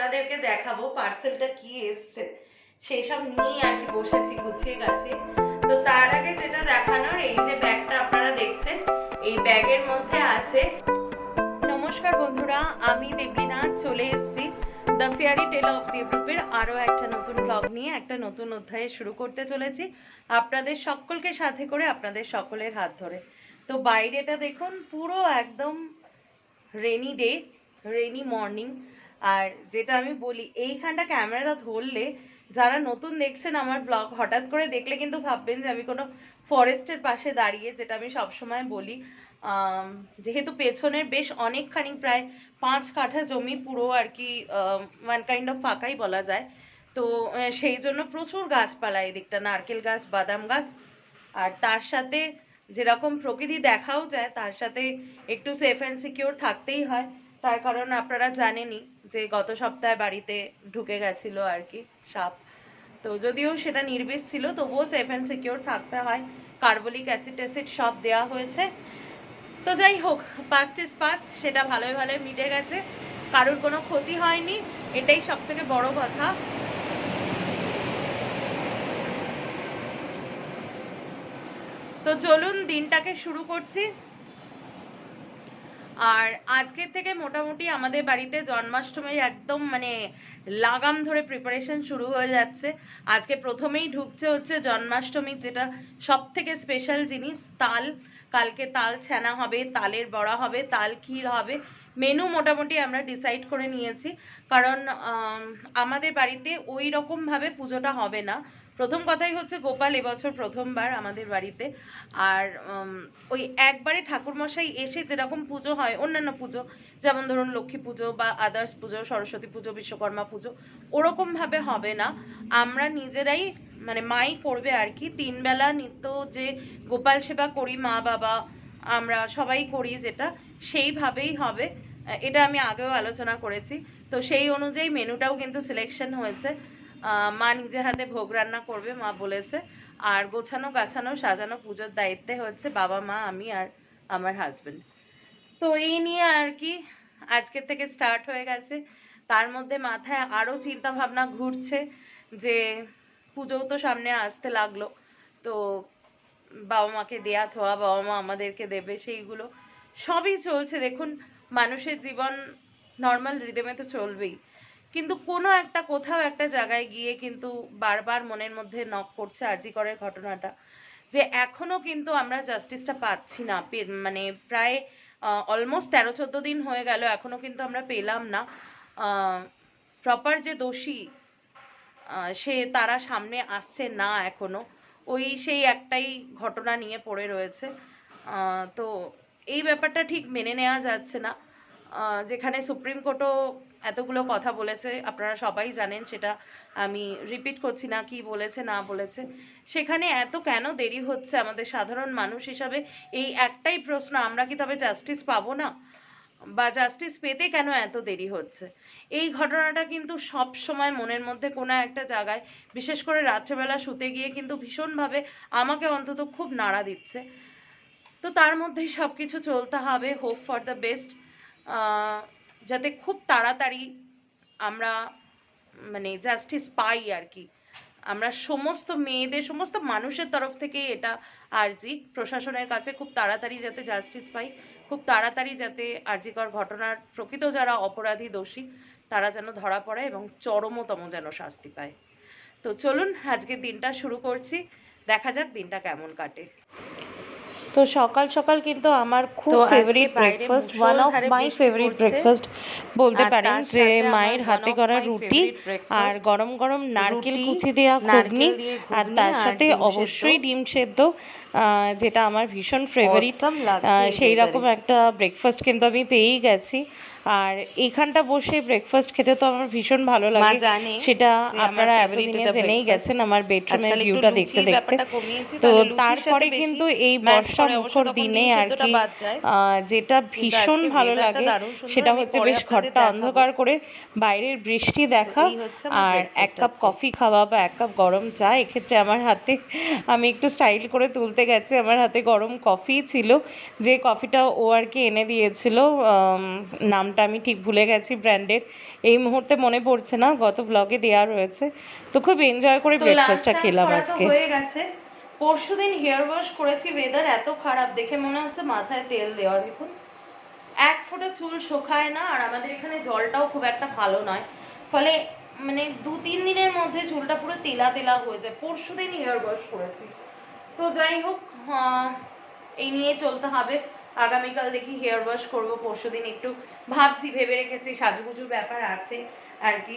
আপনাদেরকে দেখাবো পার্সেলটা কি এসছে সেই সব নিয়ে আর কি বসেছি গুছিয়ে গাছে। তো তার আগে যেটা দেখানোর, এই যে ব্যাগটা আপনারা দেখছেন, এই ব্যাগের মধ্যে আছে। নমস্কার বন্ধুরা, আমি দেবলীনা চলে এসেছি দ্য ফেয়ারি টেল অফ দেবরূপের আরও একটা নতুন ব্লগ নিয়ে। একটা নতুন অধ্যায়ে শুরু করতে চলেছি আপনাদের সকলকে সাথে করে, আপনাদের সকলের হাত ধরে। তো বাইরেটা দেখুন, পুরো একদম রেনি ডে, রেনি মর্নিং। আর যেটা আমি বলি, এইখানটা ক্যামেরা ধরলে যারা নতুন দেখছেন আমার ব্লগ, হঠাৎ করে দেখলে কিন্তু ভাববেন যে আমি কোনো ফরেস্টের পাশে দাঁড়িয়ে, যেটা আমি সবসময় বলি। যেহেতু পেছনের বেশ অনেকখানি, প্রায় 5 কাঠা জমি পুরো আর কি ওয়ান কাইন্ড অফ ফাঁকাই বলা যায়। তো সেই জন্য প্রচুর গাছপালা, এই দিকটা নারকেল গাছ, বাদাম গাছ, আর তার সাথে যেরকম প্রকৃতি দেখাও যায়, তার সাথে একটু সেফ অ্যান্ড সিকিউর থাকতেই হয়। তার কারণ আপনারা জানেনই যে গত সপ্তাহে বাড়িতে ঢুকে গেছিলো আর কি সাপ। তো যদিও সেটা নির্বিষ ছিল, তবুও সেফ অ্যান্ড সিকিউর থাকতে হয়। কার্বলিক অ্যাসিড ট্যাসিড সব দেওয়া হয়েছে। তো যাই হোক, পাস্ট ইজ পাস্ট, সেটা ভালোই ভালোই মিটে গেছে, কারোর কোনো ক্ষতি হয়নি, এটাই সব থেকে বড় কথা। তো চলুন দিনটাকে শুরু করছি। আর আজকের থেকে মোটামুটি আমাদের বাড়িতে জন্মাষ্টমীর একদম মানে লাগাম ধরে প্রিপারেশন শুরু হয়ে যাচ্ছে। আজকে প্রথমেই ঢুকছে হচ্ছে জন্মাষ্টমীর যেটা সব থেকে স্পেশাল জিনিস, তাল। কালকে তাল ছানা হবে, তালের বড়া হবে, তাল ক্ষীর হবে। মেনু মোটামুটি আমরা ডিসাইড করে নিয়েছি, কারণ আমাদের বাড়িতে ওই রকমভাবে পুজোটা হবে না। প্রথম কথাই হচ্ছে গোপাল এবছর প্রথমবার আমাদের বাড়িতে। আর ওই একবারে ঠাকুরমশাই এসে যেরকম পুজো হয় অন্যান্য পুজো, যেমন ধরুন লক্ষ্মী পুজো বা আদার্স পুজো, সরস্বতী পুজো, বিশ্বকর্মা পুজো, ওরকমভাবে হবে না। আমরা নিজেরাই মানে মাই করবে আর কি, 3 বেলা নিত্য যে গোপাল সেবা করি মা বাবা আমরা সবাই করি, যেটা সেইভাবেই হবে। এটা আমি আগেও আলোচনা করেছি। তো সেই অনুযায়ী মেনুটাও কিন্তু সিলেকশন হয়েছে। মা নিজে হাতে ভোগ রান্না করবে, মা বলেছে। আর গোছানো গাছানো সাজানো পুজোর দায়িত্বে হচ্ছে বাবা মা আমি আর আমার হাজবেন্ড। তো এই নিয়ে আর কি আজকের থেকে স্টার্ট হয়ে গেছে। তার মধ্যে মাথায় আরও চিন্তা ভাবনা ঘুরছে যে পুজোও তো সামনে আসতে লাগলো, তো বাবা মাকে দেয়া থোয়া, বাবা মা আমাদেরকে দেবে, সেইগুলো সবই চলছে। দেখুন, মানুষের জীবন নর্মাল রিদেমে তো চলবেই, কিন্তু কোনো একটা কোথাও একটা জায়গায় গিয়ে কিন্তু বারবার মনের মধ্যে নক করছে আরজি করের ঘটনাটা, যে এখনো কিন্তু আমরা জাস্টিসটা পাচ্ছি না। মানে প্রায় অলমোস্ট 13-14 দিন হয়ে গেল, এখনো কিন্তু আমরা পেলাম না। প্রপার যে দোষী সে তারা সামনে আসছে না এখনো। ওই সেই একটাই ঘটনা নিয়ে পড়ে রয়েছে। তো এই ব্যাপারটা ঠিক মেনে নেওয়া যাচ্ছে না। যেখানে সুপ্রিম কোর্টও এতগুলো কথা বলেছে, আপনারা সবাই জানেন, সেটা আমি রিপিট করছি না কি বলেছে না বলেছে। সেখানে এত কেন দেরি হচ্ছে আমাদের সাধারণ মানুষ হিসাবে এই একটাই প্রশ্ন, আমরা কি তবে জাস্টিস পাবো না? বা জাস্টিস পেতে কেন এত দেরি হচ্ছে? এই ঘটনাটা কিন্তু সব সময় মনের মধ্যে কোনো একটা জায়গায়, বিশেষ করে রাত্রেবেলা শুতে গিয়ে কিন্তু ভীষণভাবে আমাকে অন্তত খুব নাড়া দিচ্ছে। তো তার মধ্যেই সব কিছু চলতে হবে, হোপ ফর দ্য বেস্ট, যাতে খুব তাড়াতাড়ি আমরা মানে জাস্টিস পাই আর কি। আমরা সমস্ত মেয়েদের, সমস্ত মানুষের তরফ থেকে এটা আর্জি প্রশাসনের কাছে, খুব তাড়াতাড়ি যাতে জাস্টিস পাই, খুব তাড়াতাড়ি যাতে আর্জিকর ঘটনার প্রকৃত যারা অপরাধী দোষী তারা যেন ধরা পড়ে এবং চরমতম যেন শাস্তি পায়। তো চলুন আজকের দিনটা শুরু করছি, দেখা যাক দিনটা কেমন কাটে। তো সকাল সকাল কিন্তু আমার খুব favourite breakfast, one of my favourite breakfast বলতে পারেন, যে মায়ের হাতে করা রুটি আর গরম গরম নারকেল কুচি দেওয়া ঘুগনি, আর তার সাথে অবশ্যই ডিম সেদ্ধ, যেটা আমার ভীষণ ফেভারিট। সেই রকম একটা ব্রেকফাস্ট কিন্তু আমি পেয়েই গেছি। আর এইখানটা বসে ব্রেকফাস্ট খেতে তো আমার ভীষণ ভালো লাগে, সেটা আপনারা এতদিনে জেনেই গেছেন আমার বেডরুমের ভিউটা দেখতে দেখতে। তো তারপরে কিন্তু এই বর্ষা মুখর দিনে আর কি যেটা ভীষণ ভালো লাগে সেটা হচ্ছে বেশ ঘরটা অন্ধকার করে বাইরের বৃষ্টি দেখা আর 1 কাপ কফি খাওয়া বা 1 কাপ গরম চা। এক্ষেত্রে আমার হাতে, আমি একটু স্টাইল করে তুলতে গেছি, আমার হাতে গরম কফি ছিল, যে কফিটা ও আর কি এনে দিয়েছিল, নামটা নামটা আমি ঠিক ভুলে গেছি ব্র্যান্ডের, এই মুহূর্তে মনে পড়ছে না, গত ব্লগে দেওয়া রয়েছে। তো খুব এনজয় করে ব্রেকফাস্টটা খেলাম আজকে। হয়ে গেছে, পরশুদিন হেয়ার ওয়াশ করেছি, ওয়েদার এত খারাপ দেখে মনে হচ্ছে মাথায় তেল দেওয়া। দেখুন এক ফোঁটা চুল শোকায় না, আর আমাদের এখানে জলটাও খুব একটা ভালো নয়, ফলে মানে 2-3 দিনের মধ্যে চুলটা পুরো তেলা তেলা হয়ে যায়। পরশুদিন হেয়ার ওয়াশ করেছি। তো যাই হোক, এই নিয়ে চলতে হবে। আগামীকাল দেখি হেয়ার ওয়াশ করবো, পরশুদিন একটু ভাবছি, ভেবে রেখেছি সাজুগুজুর ব্যাপার আছে আর কি।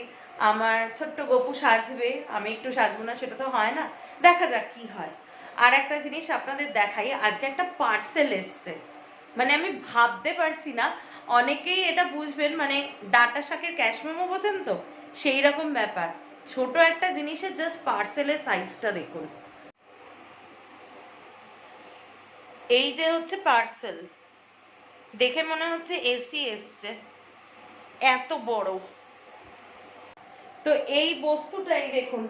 আমার ছোট্ট গপু সাজবে, আমি একটু সাজবো না সেটা তো হয় না, দেখা যাক কি হয়। আর একটা জিনিস আপনাদের দেখাই, আজকে একটা পার্সেল এসছে, মানে আমি ভাবতে পারছি না, অনেকেই এটা বুঝবেন, মানে ডাটা শাকের ক্যাশ মেমো বোঝেন তো, সেই রকম ব্যাপার। ছোট একটা জিনিসের জাস্ট পার্সেলের সাইজটা দেখুন। এই যে হচ্ছে পার্সেল, দেখে মনে হচ্ছে এসি এসছে, এত বড়। তো এই বস্তুটাই দেখুন,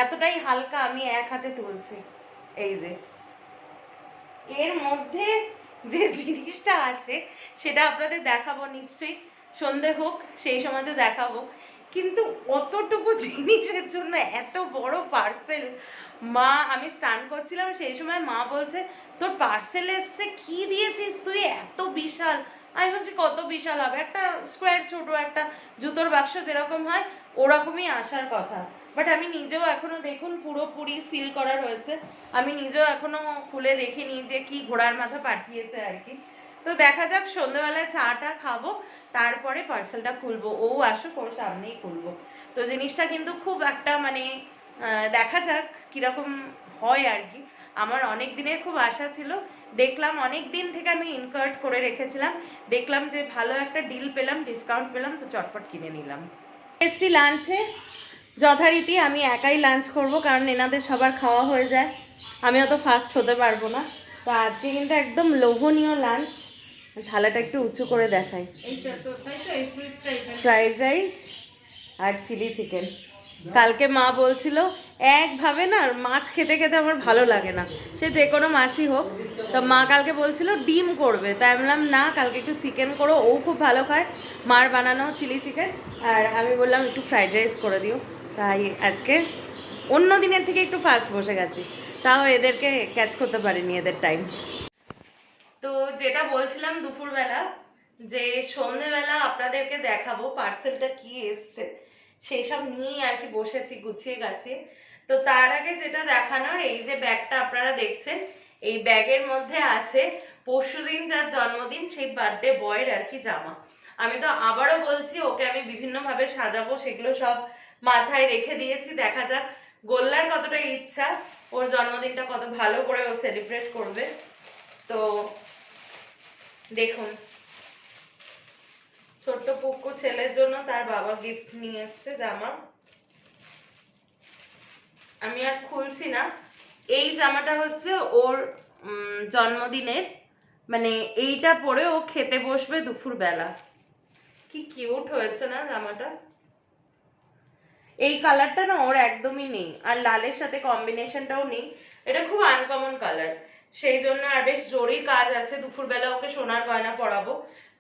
এতটাই হালকা, আমি এক হাতে তুলছি। এই যে এর মধ্যে যে জিনিসটা আছে সেটা আপনাদের দেখাবো নিশ্চয়ই, সন্ধে হোক সেই সময়তে দেখাবো। কিন্তু অতটুকু জিনিসের জন্য এত বড় পার্সেল, মা, আমি স্নান করছিলাম সেই সময় মা বলছে তোর পার্সেল এসছে, কি দিয়েছিস তুই এত বিশাল। আমি ভাবছি কত বিশাল হবে, একটা স্কোয়ার ছোট একটা জুতোর বাক্স যেরকম হয় ওরকমই আসার কথা। বাট আমি নিজেও এখনো দেখুন পুরোপুরি সিল করা রয়েছে, আমি নিজেও এখনো খুলে দেখিনি যে কি ঘোড়ার মাথা পাঠিয়েছে আর কি। তো দেখা যাক, সন্ধ্যেবেলায় চাটা খাবো, তারপরে পার্সেলটা খুলবো, ও আসুক, ওর সামনেই খুলবো। তো জিনিসটা কিন্তু খুব একটা মানে দেখা যাক কিরকম হয় আর কি। আমার অনেক দিনের খুব আশা ছিল, দেখলাম অনেক দিন থেকে আমি ইনকার্ট করে রেখেছিলাম, দেখলাম যে ভালো একটা ডিল পেলাম, ডিসকাউন্ট পেলাম, তো চটপট কিনে নিলাম। এসছি লাঞ্চে, যথারীতি আমি একাই লাঞ্চ করব, কারণ এনাদের সবার খাওয়া হয়ে যায়, আমি অত ফাস্ট হতে পারবো না। তো আজকে কিন্তু একদম লোভনীয় লাঞ্চ। থালাটা একটু উঁচু করে দেখাই, ফ্রাইড রাইস আর চিলি চিকেন। কালকে মা বলছিল, একভাবে না মাছ খেতে খেতে আমার ভালো লাগে না, সে যে কোনো মাছই হোক। তো মা কালকে বলছিল ডিম করবে, তাই আমি বললাম না, কালকে একটু চিকেন করো, ও খুব ভালো খায় মার বানানো চিলি চিকেন, আর আমি বললাম একটু ফ্রাইড রাইস করে দিও। তাই আজকে অন্য দিনের থেকে একটু ফাস্ট বসে গেছি, তাও এদেরকে ক্যাচ করতে পারিনি এদের টাইম। তো যেটা বলছিলাম দুপুরবেলা, যে সন্ধেবেলা আপনাদেরকে দেখাবো পার্সেলটা কি এসছে, সেই সব নিয়েই আর কি বসেছি গুছিয়ে গাছে। তো তার আগে যেটা দেখানোর, এই যে ব্যাগটা আপনারা দেখছেন, এই ব্যাগের মধ্যে আছে পরশুদিন যার জন্মদিন সেই বার্থডে বয়ের আর কি জামা। আমি তো আবারও বলছি, ওকে আমি বিভিন্নভাবে সাজাবো, সেগুলো সব মাথায় রেখে দিয়েছি। দেখা যাক গোল্লার কতটা ইচ্ছা, ওর জন্মদিনটা কত ভালো করে ও সেলিব্রেট করবে। তো দেখুন, ছোট্ট পুক্কু ছেলের জন্য তার বাবা গিফট নিয়ে এসছে জামা। আমি আর খুলছি না, এই জামাটা হচ্ছে ওর জন্মদিনের, মানে এইটা পরে ও খেতে বসবে দুপুর বেলা। কি কিউট হয়েছে না জামাটা, এই কালারটা না ওর একদমই নেই, আর লালের সাথে কম্বিনেশনটাও নেই, এটা খুব আনকমন কালার, সেই জন্য। আর বেশ জরির কাজ আছে, দুপুরবেলা ওকে সোনার গয়না পরাবো,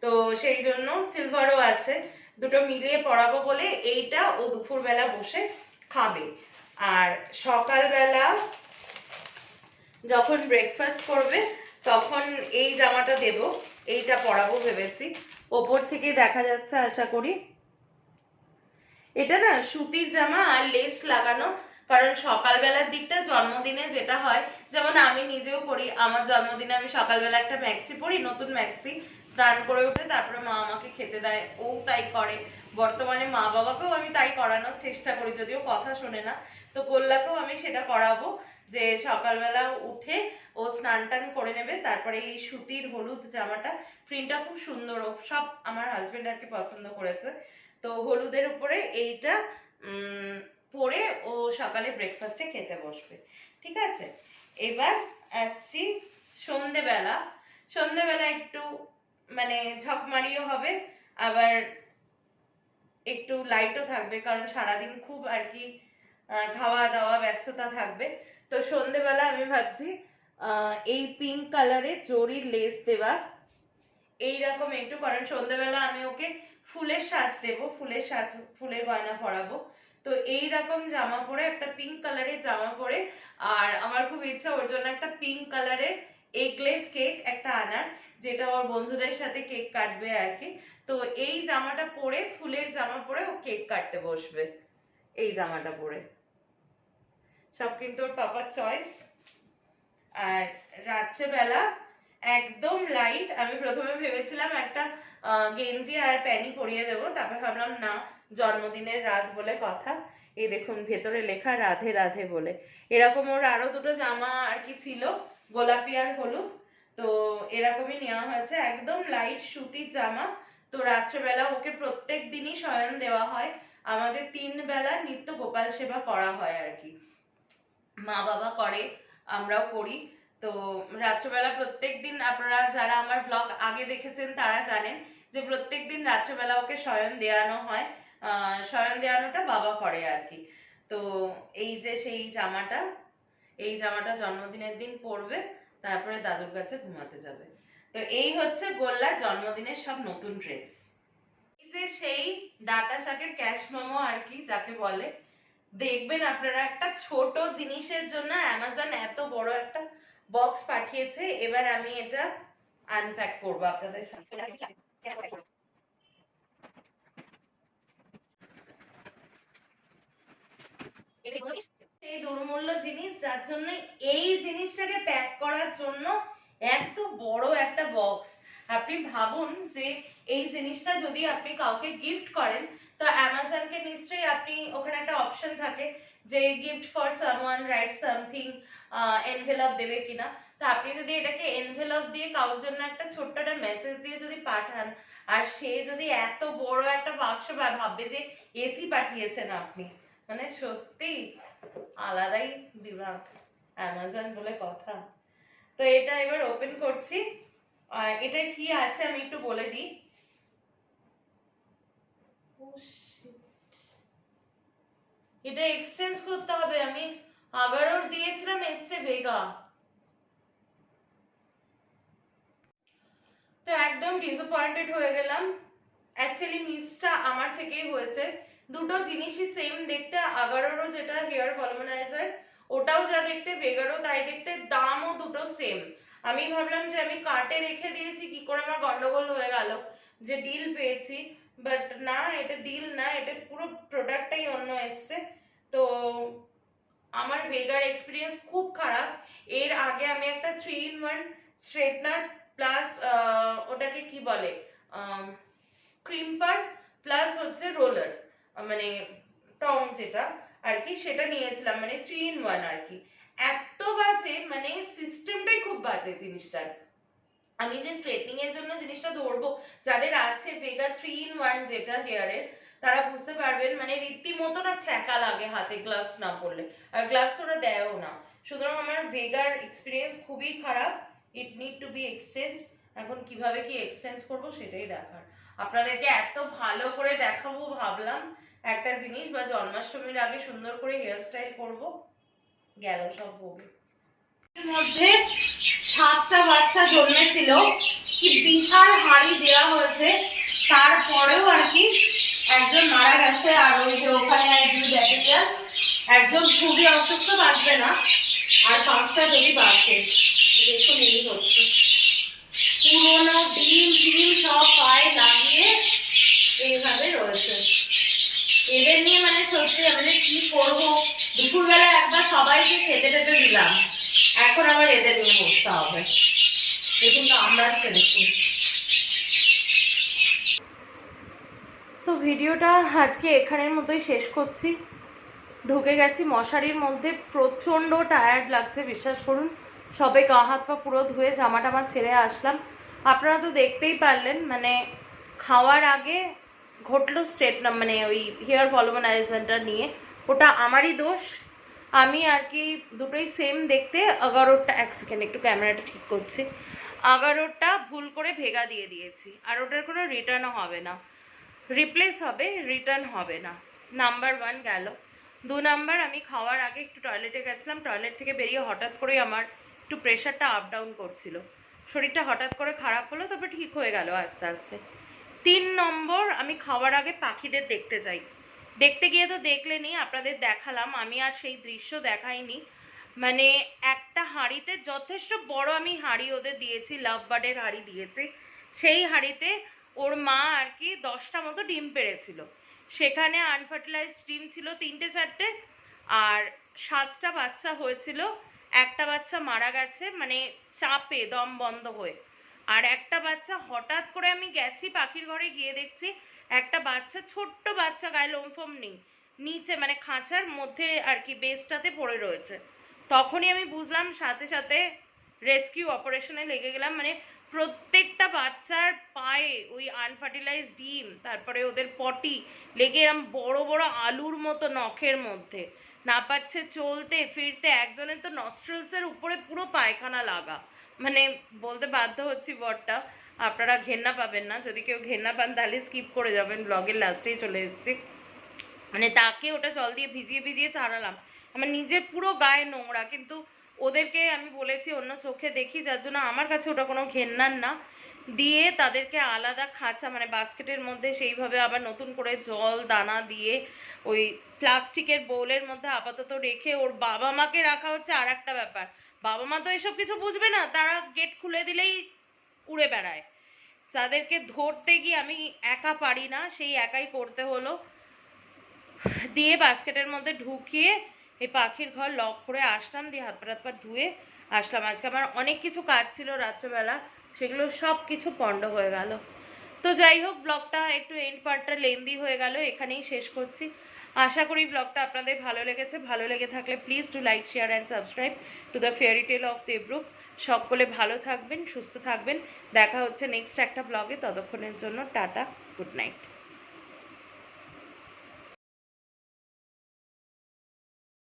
তো সেই জন্য সিলভারও আছে, দুটো মিলিয়ে পরাবো বলে এইটা ও দুপুরবেলা বসে খাবে। আর সকালবেলা যখন ব্রেকফাস্ট করবে তখন এই জামাটা দেব, এইটা পরাবো ভেবেছি। ওপর থেকে দেখা যাচ্ছে আশা করি। এটা না সুতির জামা আর লেস লাগানো, কারণ সকালবেলার দিকটা জন্মদিনে যেটা হয়, যেমন আমি নিজেও করি, আমার জন্মদিনে আমি সকালবেলা একটা ম্যাক্সি পরি, নতুন ম্যাক্সি, স্নান করে উঠে তারপরে মা আমাকে খেতে দেয়, ও তাই করে। বর্তমানে মা বাবাকেও আমি তাই করানোর চেষ্টা করি, যদিও কথা শোনে না। তো গোল্লাকেও আমি সেটা করাবো, যে সকালবেলা উঠে ও স্নান টান করে নেবে, তারপরে এই সুতির হলুদ জামাটা, প্রিন্টটা খুব সুন্দর, সব আমার হাজবেন্ড আর কি পছন্দ করেছে। তো হলুদের উপরে এইটা পরে ও সকালে ব্রেকফাস্টে খেতে বসবে, ঠিক আছে। এবার আসছি সন্ধেবেলা। সন্ধেবেলা একটু মানে ঝকমারিও হবে, আবার একটু লাইটও থাকবে, কারণ সারাদিন খুব আর কি খাওয়া দাওয়া ব্যস্ততা থাকবে। তো সন্ধেবেলা আমি ভাবছি এই পিঙ্ক কালারের জরির লেস দেওয়া, এইরকম একটু, কারণ সন্ধেবেলা আমি ওকে ফুলের সাজ দেবো, ফুলের সাজ, ফুলের গয়না পরাবো। তো এই রকম জামা পরে, একটা পিঙ্ক কালারের জামা পরে, আর আমার খুব ইচ্ছা ওর জন্য একটা পিঙ্ক কালারের এগলেস কেক একটা আনার, যেটা ওর বন্ধুদের সাথে কেক কাটবে আর কি। তো এই জামাটা পরে, ফুলের জামা পরে ও কেক কাটতে বসবে এই জামাটা পরে। সব কিন্তু ওর পাপার চয়েস। আর রাত্রেবেলা একদম লাইট, আমি প্রথমে ভেবেছিলাম একটা গেঞ্জি আর প্যানি পরিয়ে দেবো, তারপর ভাবলাম না, জন্মদিনের রাত বলে কথা। এই দেখুন ভেতরে লেখা রাধে রাধে বলে। এরকম ওর আরো দুটো জামা আর কি ছিল, গোলাপি আর হলুদ, তো এরকমই নেওয়া হয়েছে, একদম লাইট সুতির জামা। তো রাত্রেবেলা ওকে প্রত্যেক দিনই শয়ন দেওয়া হয়, আমাদের 3 বেলা নিত্য গোপাল সেবা করা হয় আর কি, মা বাবা করে, আমরাও করি। তো রাত্রেবেলা প্রত্যেকদিন, আপনারা যারা আমার ব্লগ আগে দেখেছেন তারা জানেন যে প্রত্যেকদিন রাত্রেবেলা ওকে শয়ন দেওয়ানো হয়, শয়ন দেওয়ানোটা বাবা করে আর কি। তো এই যে সেই জামাটা, এই জামাটা জন্মদিনের দিন পরবে, তারপরে দাদুর কাছে ঘুমাতে যাবে। তো এই হচ্ছে গোল্লার জন্মদিনের সব নতুন ড্রেস। এই যে সেই ডাটা শাকের ক্যাশ মোমো আর কি যাকে বলে, দেখবেন আপনারা একটা ছোট জিনিসের জন্য অ্যামাজন এত বড় একটা বক্স পাঠিয়েছে। এবার আমি এটা আনপ্যাক করবো আপনাদের সাথে। এই দুর্মূল্য জিনিস, যার জন্য এই জিনিসটাকে প্যাক করার জন্য এত বড় একটা বক্স। আপনি ভাবুন যে এই জিনিসটা যদি আপনি কাউকে গিফট করেন, তো অ্যামাজনকে নিশ্চয়ই আপনি, ওখানে একটা অপশন থাকে যে gift for someone right something, envelope দেবে কিনা। তো আপনি যদি এটাকে এনভেলপ দিয়ে কারোর জন্য একটা ছোট্ট একটা মেসেজ দিয়ে যদি পাঠান, আর সে যদি এত বড় একটা বাক্স ভাববে যে এসি পাঠিয়েছেন আপনি, মানে সত্যি আলাদাই দিমাগ, অ্যামাজন বলে কথা। তো এটা এবার ওপেন করছি। এটা কি আছে আমি একটু বলে দিই। এটা এক্সচেঞ্জ করতে হবে, আমি 11 দিয়েছিলাম, এসছে ভেগা। তো একদম ডিসঅ্যাপয়েন্টেড হয়ে গেলাম। অ্যাকচুয়ালি মিসটা আমার থেকেই হয়েছে, দুটো জিনিসই সেম দেখতে। 11 যেটা হেয়ার ভলুমিনাইজার, ওটাও যা দেখতে, ভেগারও তাই দেখতে, দামও দুটো সেম। আমি ভাবলাম যে আমি কার্টে রেখে দিয়েছি, কি করে আমার গন্ডগোল হয়ে গেল যে ডিল পেয়েছি, বাট না, এটা ডিল না, এটা পুরো প্রোডাক্টটাই অন্য এসছে। তো আমার ভেগার এক্সপিরিয়েন্স খুব খারাপ। এর আগে আমি একটা 3-in-1 স্ট্রেটনার প্লাস ওটাকে কি বলে, ক্রিম্পার প্লাস হচ্ছে রোলার, মানে টং যেটা আর কি, সেটা নিয়েছিলাম, মানে 3-in-1 আর কি। এত বাজে, মানে সিস্টেমটাই খুব বাজে জিনিসটার। আমি যে স্ট্রেটনিং এর জন্য জিনিসটা ধরবো, যাদের আছে ভেগা 3-in-1 যেটা হেয়ারের, তারা বুঝতে পারবেন, মানে রীতিমতো না ছ্যাঁকা লাগে হাতে গ্লাভস না পরলে, আর গ্লাভস ওরা দেয়ও না। সুতরাং আমার ভেগার এক্সপিরিয়েন্স খুবই খারাপ, it need to be exchange. এখন কিভাবে কি এক্সচেঞ্জ করব সেটাই দেখার। আপনাদেরকে এত ভালো করে দেখাবো ভাবলাম একটা জিনিস, বা জন্মাষ্টমীর আগে সুন্দর করে হেয়ার স্টাইল করবো, গেল সব ভোগে। মধ্যে 7টা বাচ্চা জন্মেছিল, কি বিশাল হাড়ি দেওয়া হয়েছে, তারপরেও আর কি একজন মারা গেছে, আর ওই যে ওখানে একজন খুবই অসুস্থ, বাঁচবে না, আর 5টা যদি বাঁচে। দেখুন এই হচ্ছে পুরোনো ডিম ফিম সব পায়ে লাগিয়ে এইভাবে রয়েছে। এদের নিয়ে মানে সত্যি আমি কি করবো, দুপুরবেলা একবার সবাইকে খেতে খেতে দিলাম, এখন আবার এদের নিয়ে বসতে হবে। দেখুন তো আমরা দেখুন। তো ভিডিওটা আজকে এখানের মতোই শেষ করছি। ঢুকে গেছি মশারির মধ্যে, প্রচণ্ড টায়ার্ড লাগছে বিশ্বাস করুন। সবে গা হাত পা পুরো ধুয়ে জামা টামা ছেড়ে আসলাম। আপনারা তো দেখতেই পারলেন, মানে খাওয়ার আগে ঘটলো মানে ওই হেয়ার ভলুমিনাইজারটা নিয়ে, ওটা আমারই দোষ। আমি আর কি দুটোই সেম দেখতে, 11টা, এক সেকেন্ড একটু ক্যামেরাটা ঠিক করছি, 11টা ভুল করে ভেগা দিয়ে দিয়েছি, আর ওটার কোনো রিটার্নও হবে না, রিপ্লেস হবে, রিটার্ন হবে না। নাম্বার 1 গেল। 2 নাম্বার, আমি খাওয়ার আগে একটু টয়লেটে গেছিলাম, টয়লেট থেকে বেরিয়ে হঠাৎ করেই আমার একটু প্রেশারটা আপ ডাউন করছিল, শরীরটা হঠাৎ করে খারাপ হলো, তবে ঠিক হয়ে গেল আস্তে আস্তে। 3 নম্বর, আমি খাওয়ার আগে পাখিদের দেখতে যাই। দেখতে গিয়ে তো দেখলেনই, আপনাদের দেখালাম, আমি আর সেই দৃশ্য দেখাইনি। মানে একটা হাঁড়িতে যথেষ্ট বড় আমি হাঁড়ি ওদের দিয়েছি, লাভ বার্ডের হাঁড়ি দিয়েছি। সেই হাঁড়িতে ওর মা আর কি 10টা মতো ডিম পেড়েছিল। সেখানে আনফার্টিলাইজড ডিম ছিল 3-4টে, আর 7টা বাচ্চা হয়েছিল। একটা বাচ্চা মারা গেছে, মানে চাপে দম বন্ধ হয়ে। আর একটা বাচ্চা হঠাৎ করে আমি গেছি পাখির ঘরে, গিয়ে দেখছি একটা বাচ্চা, ছোট্ট বাচ্চা, গায়ে লোম ফোম নেই, নিচে মানে খাঁচার মধ্যে আর কি বেসটাতে পড়ে রয়েছে। তখনই আমি বুঝলাম, সাথে সাথে রেস্কিউ অপারেশনে লেগে গেলাম। মানে প্রত্যেকটা বাচ্চার পায়ে ওই আনফার্টিলাইজ ডিম, তারপরে ওদের পটি লেগে এরম বড় বড় আলুর মতো নখের মধ্যে, না পাচ্ছে চলতে ফিরতে। একজনের তো নস্ট্রেলসের উপরে পুরো পায়খানা লাগা। মানে বলতে বাধ্য হচ্ছি বরটা, আপনারা ঘেন্না পাবেন না, যদি কেউ ঘেন্না পান তাহলে স্কিপ করে যাবেন, ব্লগের লাস্টেই চলে এসেছি। মানে তাকে ওটা জল দিয়ে ভিজিয়ে ভিজিয়ে ছাড়ালাম, আমার নিজের পুরো গায়ে নোংরা, কিন্তু ওদেরকে আমি বলেছি অন্য চোখে দেখি, যার জন্য আমার কাছে ওটা কোনো ঘেন্নার না। দিয়ে তাদেরকে আলাদা খাঁচা, মানে বাস্কেটের মধ্যে সেইভাবে আবার নতুন করে জল দানা দিয়ে ওই প্লাস্টিকের বোলের মধ্যে আপাতত রেখে, ওর বাবা মাকে রাখা হচ্ছে আর একটা ব্যাপার। বাবা মা তো এসব কিছু বুঝবে না, তারা গেট খুলে দিলেই উড়ে বেড়ায়। তাদেরকে ধরতে গিয়ে আমি একা পারি না, সেই একাই করতে হলো। দিয়ে বাস্কেটের মধ্যে ঢুকিয়ে এই পাখির ঘর লক করে আসলাম, দিয়ে হাত পা ধুয়ে আসলাম। আজকে আমার অনেক কিছু কাজ ছিল রাত্রেবেলা, সেগুলো সব কিছু পণ্ড হয়ে গেল। তো যাই হোক, ব্লগটা একটু এন্ড পার্টটা লেন্দি হয়ে গেল, এখানেই শেষ করছি। আশা করি ব্লগটা আপনাদের ভালো লেগেছে। ভালো লেগে থাকলে please do like, share and subscribe to the fairy tale of Debrup. সকলে ভালো থাকবেন, সুস্থ থাকবেন। দেখা হচ্ছে নেক্সট একটা ব্লগে, ততক্ষণের জন্য টাটা, গুড নাইট।